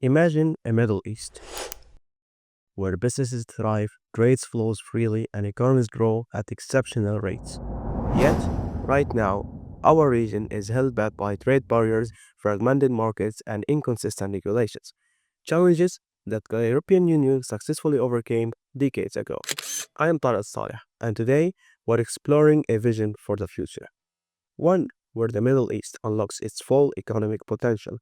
Imagine a Middle East where businesses thrive, trade flows freely, and economies grow at exceptional rates. Yet, right now, our region is held back by trade barriers, fragmented markets, and inconsistent regulations, challenges that the European Union successfully overcame decades ago. I am AL-Saleh, and today we're exploring a vision for the future. One where the Middle East unlocks its full economic potential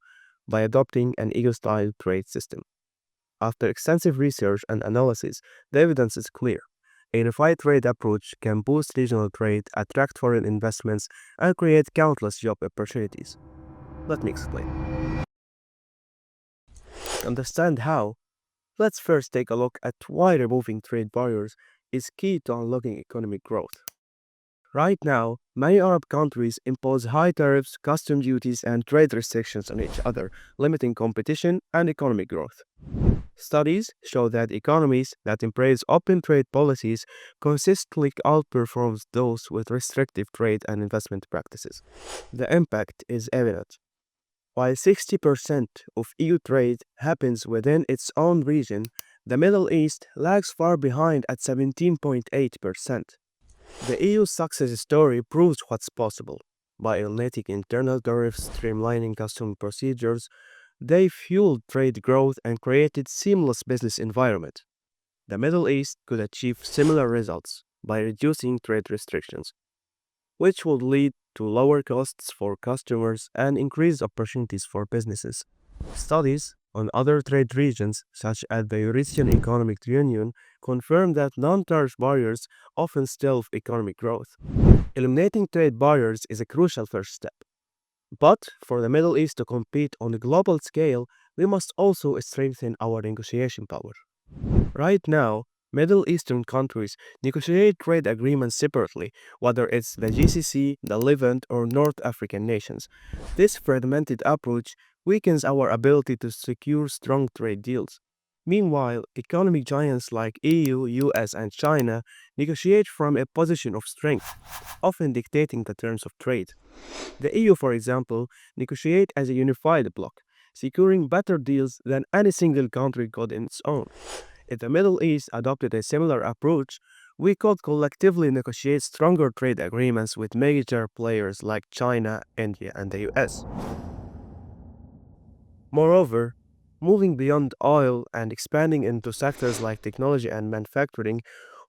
by adopting an EU-style trade system. After extensive research and analysis, the evidence is clear. A unified trade approach can boost regional trade, attract foreign investments, and create countless job opportunities. Let me explain. To understand how, let's first take a look at why removing trade barriers is key to unlocking economic growth. Right now, many Arab countries impose high tariffs, custom duties, and trade restrictions on each other, limiting competition and economic growth. Studies show that economies that embrace open trade policies consistently outperform those with restrictive trade and investment practices. The impact is evident. While 60% of EU trade happens within its own region, the Middle East lags far behind at 17.8%. The EU's success story proves what's possible. By eliminating internal tariffs, streamlining custom procedures, they fueled trade growth and created seamless business environment. The Middle East could achieve similar results by reducing trade restrictions, which would lead to lower costs for customers and increased opportunities for businesses. Studies on other trade regions, such as the Eurasian Economic Union, confirm that non-tariff barriers often stall economic growth. Eliminating trade barriers is a crucial first step. But for the Middle East to compete on a global scale, we must also strengthen our negotiation power. Right now, Middle Eastern countries negotiate trade agreements separately, whether it's the GCC, the Levant, or North African nations. This fragmented approach weakens our ability to secure strong trade deals. Meanwhile, economic giants like EU, US, and China negotiate from a position of strength, often dictating the terms of trade. The EU, for example, negotiate as a unified bloc, securing better deals than any single country could in its own. If the Middle East adopted a similar approach, we could collectively negotiate stronger trade agreements with major players like China, India, and the US. Moreover, moving beyond oil and expanding into sectors like technology and manufacturing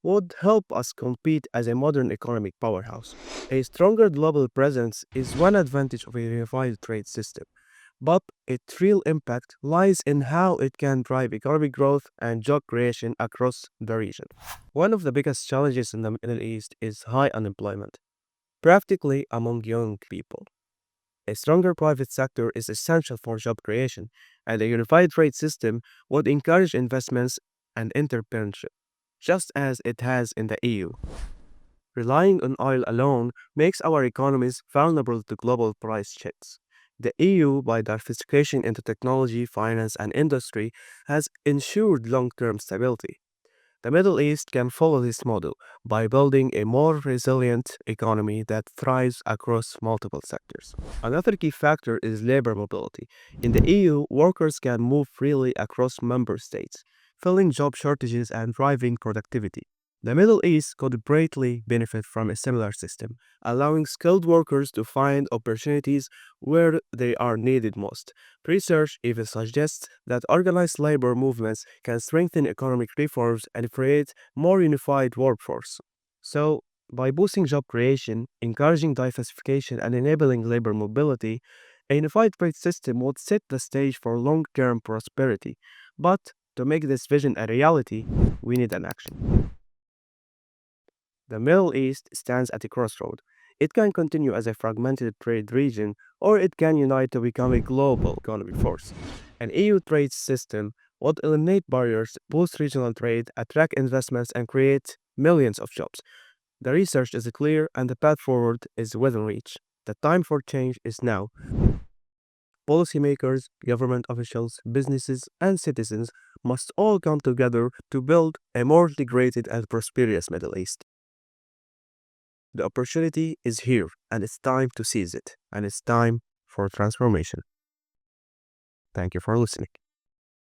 would help us compete as a modern economic powerhouse. A stronger global presence is one advantage of a unified trade system, but its real impact lies in how it can drive economic growth and job creation across the region. One of the biggest challenges in the Middle East is high unemployment, practically among young people. A stronger private sector is essential for job creation, and a unified trade system would encourage investments and entrepreneurship, just as it has in the EU. Relying on oil alone makes our economies vulnerable to global price shocks. The EU, by diversification into technology, finance, and industry, has ensured long term stability. The Middle East can follow this model by building a more resilient economy that thrives across multiple sectors. Another key factor is labor mobility. In the EU, workers can move freely across member states, filling job shortages and driving productivity. The Middle East could greatly benefit from a similar system, allowing skilled workers to find opportunities where they are needed most. Research even suggests that organized labor movements can strengthen economic reforms and create more unified workforce. So, by boosting job creation, encouraging diversification, and enabling labor mobility, a unified trade system would set the stage for long-term prosperity. But to make this vision a reality, we need an action. The Middle East stands at a crossroad. It can continue as a fragmented trade region, or it can unite to become a global economic force. An EU trade system would eliminate barriers, boost regional trade, attract investments, and create millions of jobs. The research is clear and the path forward is within reach. The time for change is now. Policymakers, government officials, businesses, and citizens must all come together to build a more integrated and prosperous Middle East. The opportunity is here, and it's time to seize it, and it's time for transformation. Thank you for listening.